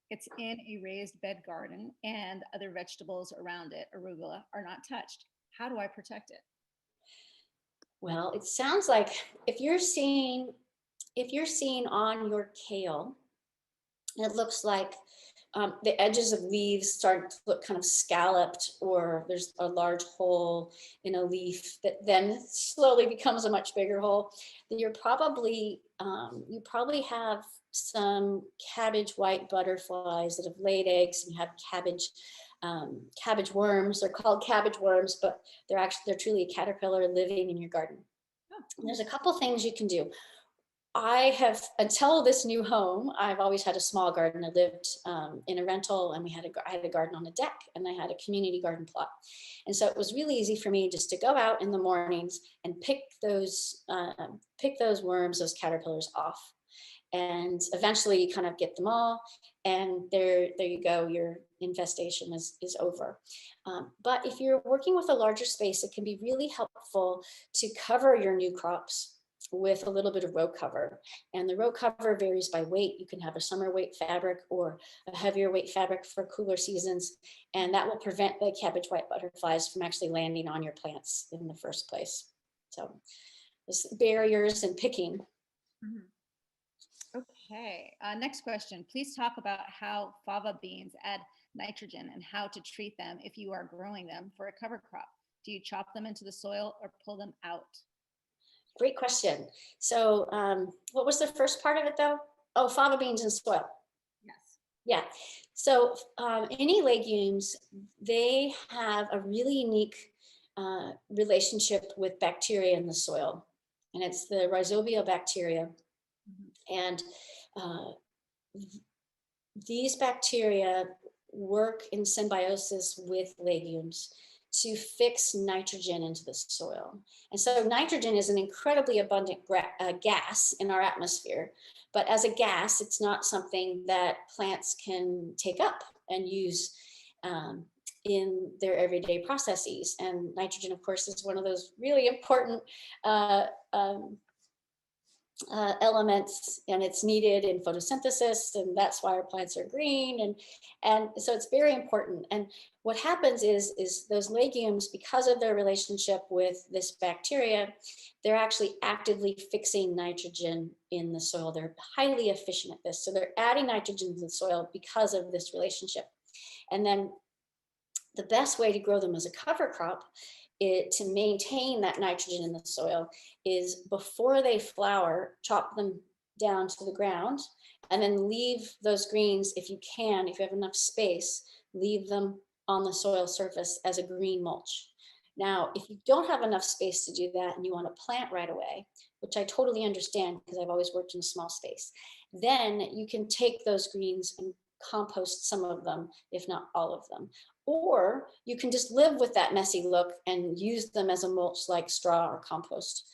It's in a raised bed garden and other vegetables around it, arugula, are not touched. How do I protect it? Well, it sounds like if you're seeing on your kale, it looks like the edges of leaves start to look kind of scalloped, or there's a large hole in a leaf that then slowly becomes a much bigger hole. You're probably, you probably have some cabbage white butterflies that have laid eggs, and you have cabbage worms. They're called cabbage worms, but they're truly a caterpillar living in your garden. And there's a couple things you can do. I have, until this new home, I've always had a small garden. I lived in a rental, and I had a garden on a deck, and I had a community garden plot. And so it was really easy for me just to go out in the mornings and pick those worms, those caterpillars off. And eventually you kind of get them all, and there you go, your infestation is over. But if you're working with a larger space, it can be really helpful to cover your new crops with a little bit of row cover. And the row cover varies by weight. You can have a summer weight fabric or a heavier weight fabric for cooler seasons, and that will prevent the cabbage white butterflies from actually landing on your plants in the first place. So there's barriers and picking. Mm-hmm. Okay, next question. Please talk about how fava beans add nitrogen and how to treat them if you are growing them for a cover crop. Do you chop them into the soil or pull them out? Great question. So what was the first part of it though? Oh, fava beans and soil. Yes. Yeah. So any legumes, they have a really unique relationship with bacteria in the soil. And it's the rhizobia bacteria. Mm-hmm. And these bacteria work in symbiosis with legumes to fix nitrogen into the soil. And so nitrogen is an incredibly abundant gas in our atmosphere, but as a gas, it's not something that plants can take up and use in their everyday processes. And nitrogen, of course, is one of those really important elements, and it's needed in photosynthesis, and that's why our plants are green, and so it's very important. And what happens is those legumes, because of their relationship with this bacteria, they're actually actively fixing nitrogen in the soil. They're highly efficient at this, so they're adding nitrogen to the soil because of this relationship. And then the best way to grow them as a cover crop, to maintain that nitrogen in the soil, is before they flower, chop them down to the ground, and then leave those greens, if you can, if you have enough space, leave them on the soil surface as a green mulch. Now, if you don't have enough space to do that and you want to plant right away, which I totally understand because I've always worked in a small space, then you can take those greens and compost some of them, if not all of them. Or you can just live with that messy look and use them as a mulch like straw or compost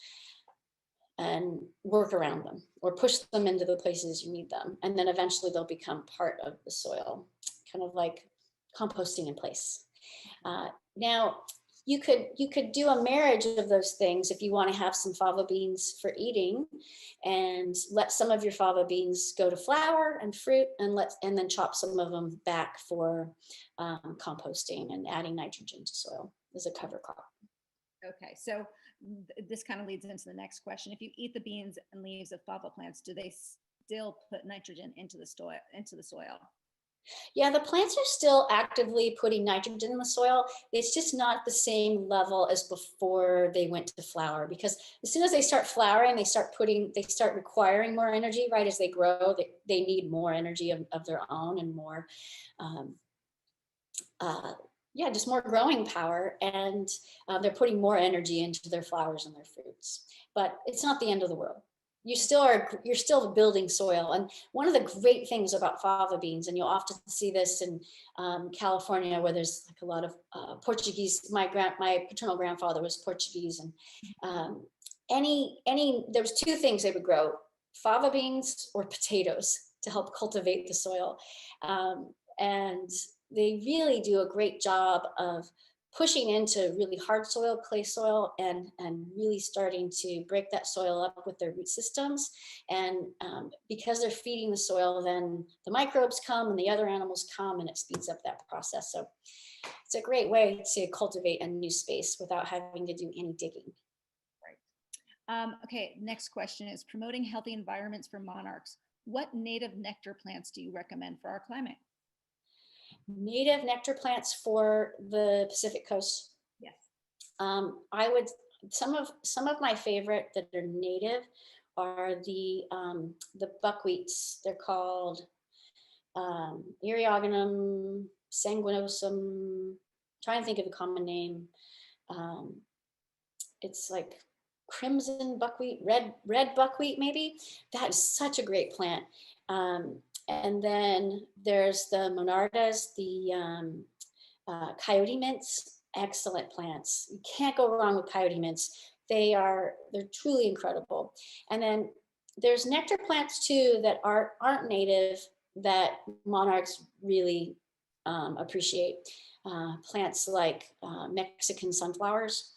and work around them or push them into the places you need them. And then eventually they'll become part of the soil, kind of like composting in place. Now, you could do a marriage of those things if you want to have some fava beans for eating, and let some of your fava beans go to flower and fruit, and then chop some of them back for composting and adding nitrogen to soil as a cover crop. Okay, so this kind of leads into the next question. If you eat the beans and leaves of fava plants, do they still put nitrogen into the soil? Yeah, the plants are still actively putting nitrogen in the soil. It's just not the same level as before they went to flower, because as soon as they start flowering, they start requiring more energy, right? As they grow, they need more energy of their own and more, just more growing power. And they're putting more energy into their flowers and their fruits. But it's not the end of the world. You're still building soil. And one of the great things about fava beans, and you'll often see this in California, where there's like a lot of Portuguese. My paternal grandfather was Portuguese, and there was two things they would grow: fava beans or potatoes to help cultivate the soil. And they really do a great job of pushing into really hard soil, clay soil, and really starting to break that soil up with their root systems. And because they're feeding the soil, then the microbes come and the other animals come, and it speeds up that process. So it's a great way to cultivate a new space without having to do any digging. Right. Okay, next question is promoting healthy environments for monarchs. What native nectar plants do you recommend for our climate? Native nectar plants for the Pacific Coast. Yes. I would, some of my favorite that are native are the buckwheats. They're called Eriogonum sanguinosum. Trying to think of a common name. It's like crimson buckwheat, red buckwheat maybe. That is such a great plant. And then there's the monardas, the coyote mints, excellent plants. You can't go wrong with coyote mints. They're truly incredible. And then there's nectar plants too that aren't native that monarchs really appreciate. Plants like Mexican sunflowers,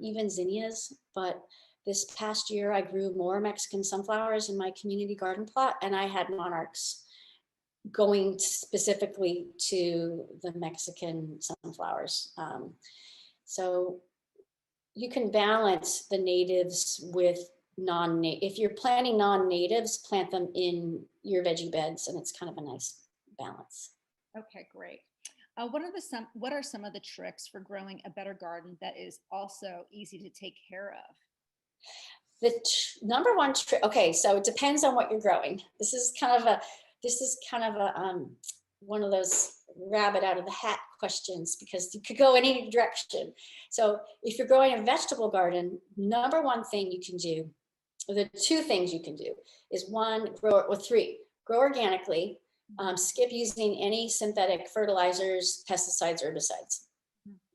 even zinnias. But this past year, I grew more Mexican sunflowers in my community garden plot, and I had monarchs going specifically to the Mexican sunflowers. So you can balance the natives with non-native. If you're planting non-natives, plant them in your veggie beds, and it's kind of a nice balance. Okay, great. What are some of the tricks for growing a better garden that is also easy to take care of? The number one trick. Okay, so it depends on what you're growing. This is kind of a one of those rabbit out of the hat questions, because you could go any direction. So if you're growing a vegetable garden, number one thing you can do, or the two things you can do, is grow organically. Skip using any synthetic fertilizers, pesticides, herbicides,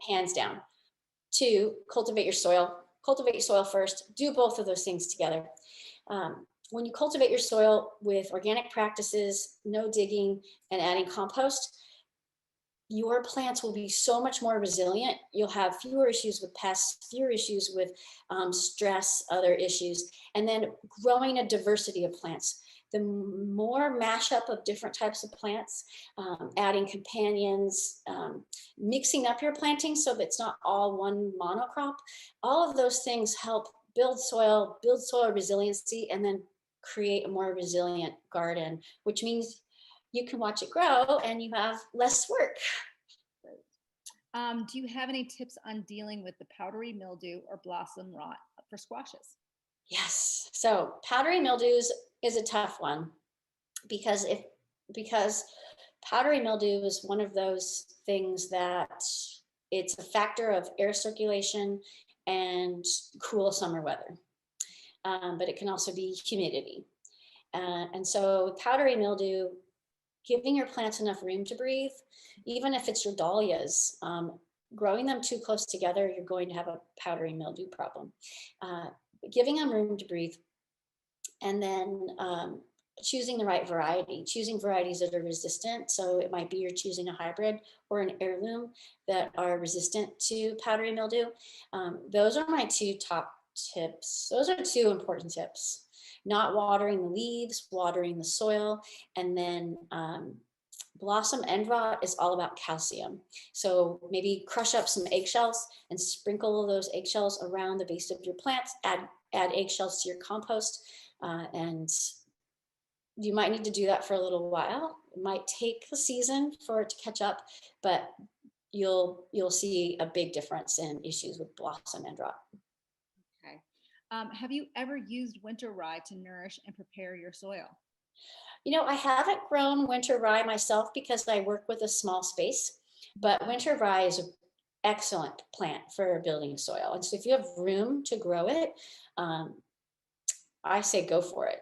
hands down. 2, cultivate your soil. Cultivate your soil first. Do both of those things together. When you cultivate your soil with organic practices, no digging, and adding compost, your plants will be so much more resilient. You'll have fewer issues with pests, fewer issues with stress, other issues, and then growing a diversity of plants. The more mashup of different types of plants, adding companions, mixing up your planting so that it's not all one monocrop, all of those things help build soil resiliency, and then create a more resilient garden, which means you can watch it grow and you have less work. Do you have any tips on dealing with the powdery mildew or blossom rot for squashes? Yes. So powdery mildews is a tough one because Powdery mildew is one of those things that it's a factor of air circulation and cool summer weather, but it can also be humidity. And so powdery mildew, giving your plants enough room to breathe, even if it's your dahlias, growing them too close together, you're going to have a powdery mildew problem. Giving them room to breathe, and then choosing the right variety, choosing varieties that are resistant. So it might be you're choosing a hybrid or an heirloom that are resistant to powdery mildew. Those are my two top tips. Those are two important tips. Not watering the leaves, watering the soil, and then blossom end rot is all about calcium. So maybe crush up some eggshells and sprinkle those eggshells around the base of your plants, add eggshells to your compost, and you might need to do that for a little while. It might take a season for it to catch up, but you'll see a big difference in issues with blossom end rot. Okay. Have you ever used winter rye to nourish and prepare your soil? You know, I haven't grown winter rye myself because I work with a small space, but winter rye is an excellent plant for building soil. And so if you have room to grow it, I say go for it.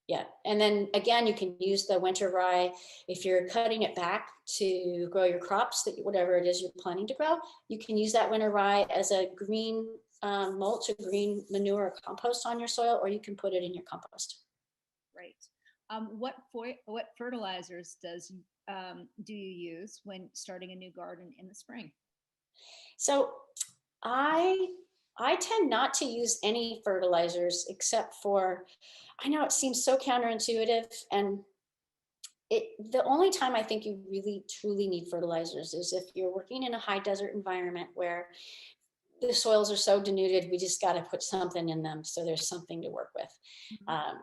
Yeah. And then again, you can use the winter rye if you're cutting it back to grow your crops, that whatever it is you're planning to grow, you can use that winter rye as a green mulch, a green manure or compost on your soil, or you can put it in your compost. Right. What fertilizers do you use when starting a new garden in the spring? So I tend not to use any fertilizers except for, I know it seems so counterintuitive, and the only time I think you really truly need fertilizers is if you're working in a high desert environment where the soils are so denuded, we just got to put something in them so there's something to work with. Mm-hmm.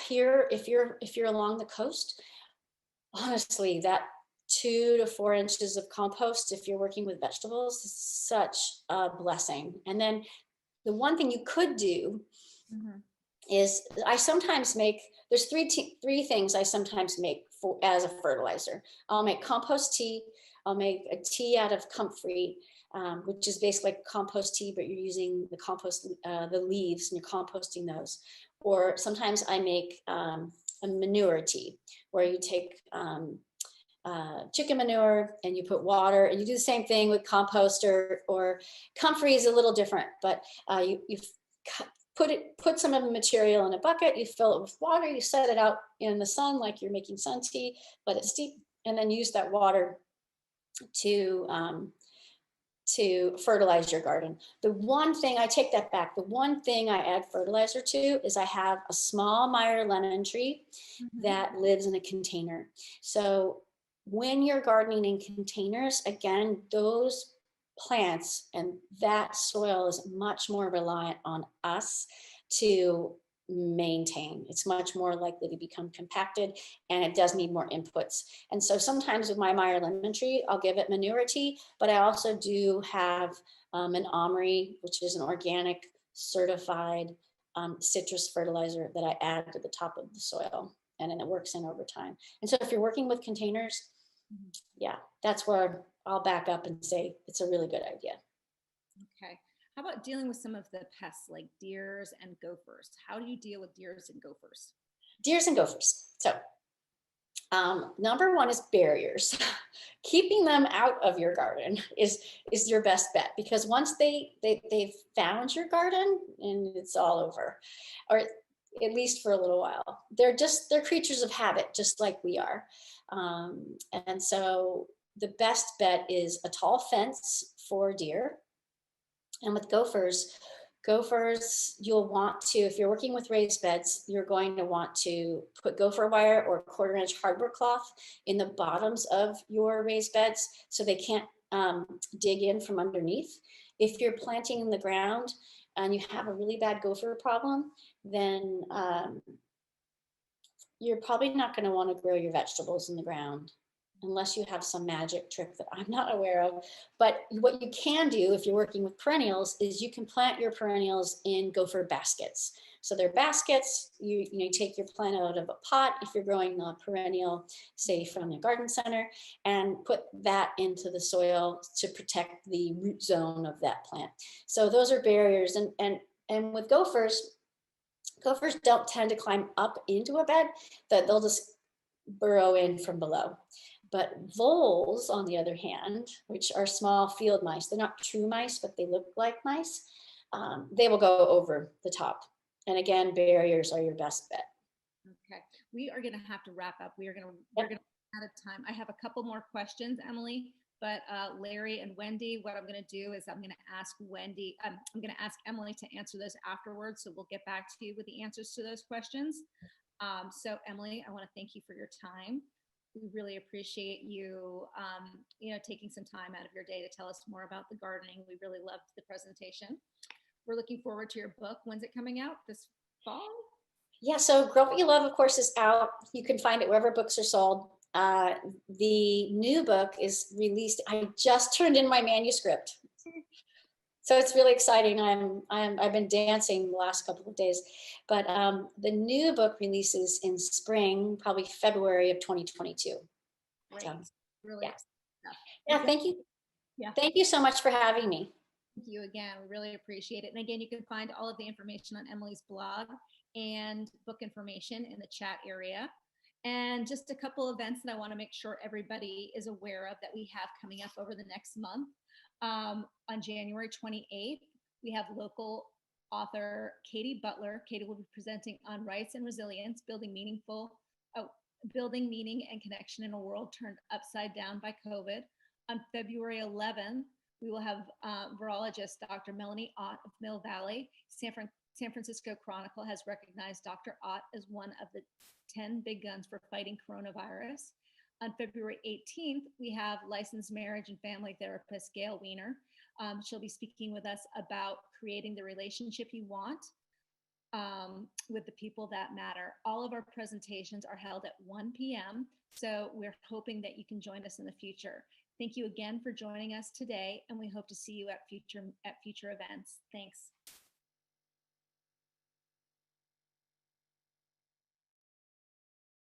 Here, if you're along the coast, honestly, that 2 to 4 inches of compost, if you're working with vegetables, is such a blessing. And then the one thing you could do Mm-hmm. is I sometimes make, there's three things I sometimes make for as a fertilizer. I'll make compost tea. I'll make a tea out of comfrey, which is basically like compost tea, but you're using the compost, the leaves, and you're composting those. Or sometimes I make a manure tea, where you take chicken manure and you put water, and you do the same thing with compost, or comfrey is a little different, but you put some of the material in a bucket, you fill it with water, you set it out in the sun like you're making sun tea, let it steep, and then use that water to fertilize your garden. The one thing, I take that back, the one thing I add fertilizer to is I have a small Meyer lemon tree that lives in a container. So when you're gardening in containers, again, those plants and that soil is much more reliant on us to maintain. It's much more likely to become compacted, and it does need more inputs. And so sometimes with my Meyer lemon tree, I'll give it manure tea, but I also do have an Omri, which is an organic certified citrus fertilizer that I add to the top of the soil, and then it works in over time. And so if you're working with containers, yeah, that's where I'll back up and say it's a really good idea. Okay. How about dealing with some of the pests like deers and gophers? How do you deal with deers and gophers? Deers and gophers. So number one is barriers. Keeping them out of your garden is your best bet, because once they've found your garden, and it's all over, or at least for a little while. They're creatures of habit, just like we are. And so the best bet is a tall fence for deer. And with gophers, you'll want to, if you're working with raised beds, you're going to want to put gopher wire or 1/4 inch hardwood cloth in the bottoms of your raised beds so they can't dig in from underneath. If you're planting in the ground and you have a really bad gopher problem, then you're probably not going to want to grow your vegetables in the ground. unless you have some magic trick that I'm not aware of. But what you can do if you're working with perennials is you can plant your perennials in gopher baskets. So they're baskets, you take your plant out of a pot if you're growing a perennial, say from a garden center, and put that into the soil to protect the root zone of that plant. So those are barriers. And with gophers don't tend to climb up into a bed, that they'll just burrow in from below. But voles, on the other hand, which are small field mice, they're not true mice, but they look like mice, they will go over the top. And again, barriers are your best bet. Okay, we are going to have to wrap up. We're going to run out of time. I have a couple more questions, Emily, but Larry and Wendy, what I'm going to do is I'm going to ask Emily to answer those afterwards. So we'll get back to you with the answers to those questions. So Emily, I want to thank you for your time. We really appreciate you, taking some time out of your day to tell us more about the gardening. We really loved the presentation. We're looking forward to your book. When's it coming out? This fall? Yeah, so Grow What You Love, of course, is out. You can find it wherever books are sold. The new book is released. I just turned in my manuscript. So it's really exciting. I've been dancing the last couple of days, but the new book releases in spring, probably February of 2022. Great. So, really yeah, thank you. Yeah. Thank you so much for having me. Thank you again. We really appreciate it. And again, you can find all of the information on Emily's blog and book information in the chat area. And just a couple events that I want to make sure everybody is aware of that we have coming up over the next month. On January 28th, we have local author Katie Butler. Katie will be presenting on rights and resilience, building meaning and connection in a world turned upside down by COVID. On February 11th, we will have virologist Dr. Melanie Ott of Mill Valley. San Francisco Chronicle has recognized Dr. Ott as one of the 10 big guns for fighting coronavirus. On February 18th, we have licensed marriage and family therapist Gail Weiner. She'll be speaking with us about creating the relationship you want with the people that matter. All of our presentations are held at 1 p.m., so we're hoping that you can join us in the future. Thank you again for joining us today, and we hope to see you at future events. Thanks.